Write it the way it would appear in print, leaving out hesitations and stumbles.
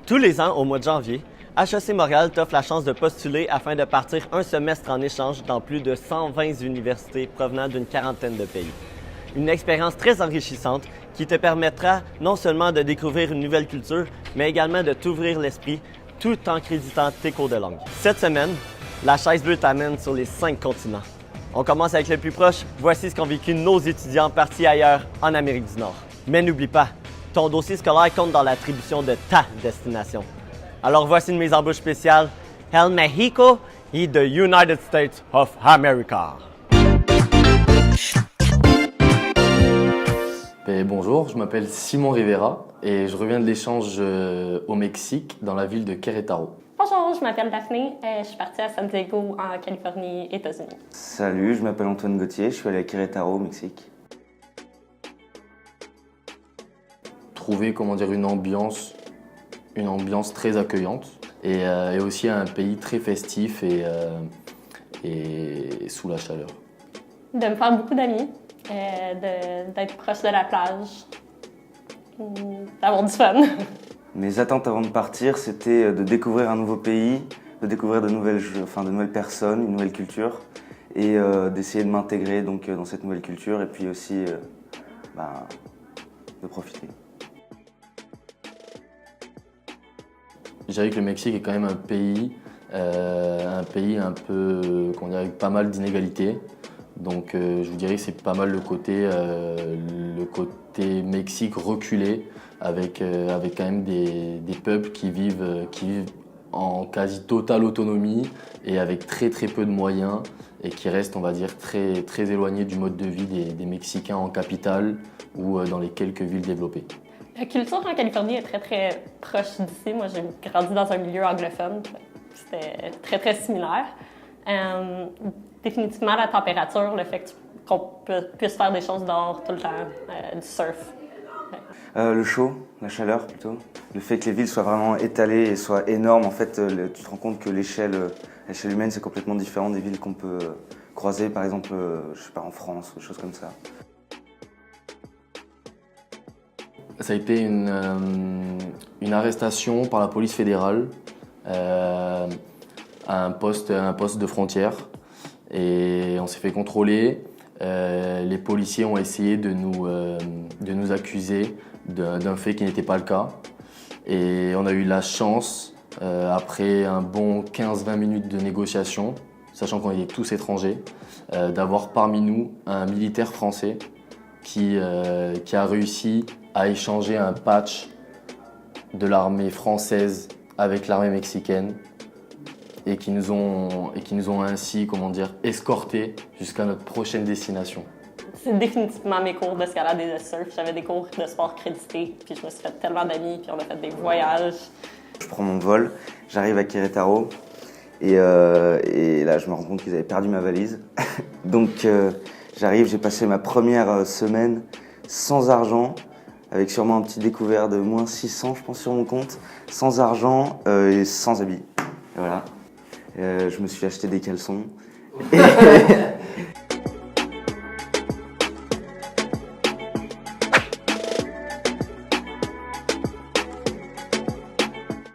Tous les ans, au mois de janvier, HEC Montréal t'offre la chance de postuler afin de partir un semestre en échange dans plus de 120 universités provenant d'une quarantaine de pays. Une expérience très enrichissante qui te permettra non seulement de découvrir une nouvelle culture, mais également de t'ouvrir l'esprit tout en créditant tes cours de langue. Cette semaine, la chaise bleue t'amène sur les 5 continents. On commence avec le plus proche. Voici ce qu'ont vécu nos étudiants partis ailleurs en Amérique du Nord. Mais n'oublie pas, ton dossier scolaire compte dans l'attribution de ta destination. Alors voici une mise en bouche spéciale. El Mexico et the United States of America. Bonjour, je m'appelle Simon Rivera et je reviens de l'échange au Mexique, dans la ville de Querétaro. Bonjour, je m'appelle Daphné, je suis partie à San Diego, en Californie, États-Unis. Salut, je m'appelle Antoine Gauthier, je suis allé à Querétaro, au Mexique. Trouver, une ambiance très accueillante et aussi un pays très festif et sous la chaleur. De me faire beaucoup d'amis, d'être proche de la plage, d'avoir du fun. Mes attentes avant de partir, c'était de découvrir un nouveau pays, de découvrir de nouvelles personnes, une nouvelle culture et d'essayer de m'intégrer dans cette nouvelle culture et puis aussi de profiter. Je dirais que le Mexique est quand même un pays un peu, avec pas mal d'inégalités. Donc je vous dirais que c'est pas mal le côté Mexique reculé, avec quand même des peuples qui vivent en quasi totale autonomie et avec très peu de moyens et qui restent, on va dire, très éloignés du mode de vie des Mexicains en capitale ou dans les quelques villes développées. La culture en Californie est très proche d'ici. Moi, j'ai grandi dans un milieu anglophone. C'était très similaire. Définitivement, la température, le fait qu'on puisse faire des choses dehors tout le temps, du surf. Le chaud, la chaleur plutôt. Le fait que les villes soient vraiment étalées et soient énormes, en fait, tu te rends compte que l'échelle humaine, c'est complètement différent des villes qu'on peut croiser, par exemple, en France, ou des choses comme ça. Ça a été une arrestation par la police fédérale à un poste de frontière. Et on s'est fait contrôler. Les policiers ont essayé de nous accuser d'un fait qui n'était pas le cas. Et on a eu la chance, après un bon 15-20 minutes de négociation, sachant qu'on était tous étrangers, d'avoir parmi nous un militaire français qui a réussi à échanger un patch de l'armée française avec l'armée mexicaine et qui nous ont ainsi, escortés jusqu'à notre prochaine destination. C'est définitivement mes cours d'escalade et de surf. J'avais des cours de sport crédités, puis je me suis fait tellement d'amis, puis on a fait des voyages. Je prends mon vol, j'arrive à Querétaro et là je me rends compte qu'ils avaient perdu ma valise. Donc j'arrive, j'ai passé ma première semaine sans argent, avec sûrement un petit découvert de moins 600 je pense sur mon compte, sans argent et sans habits. Et voilà. Je me suis acheté des caleçons.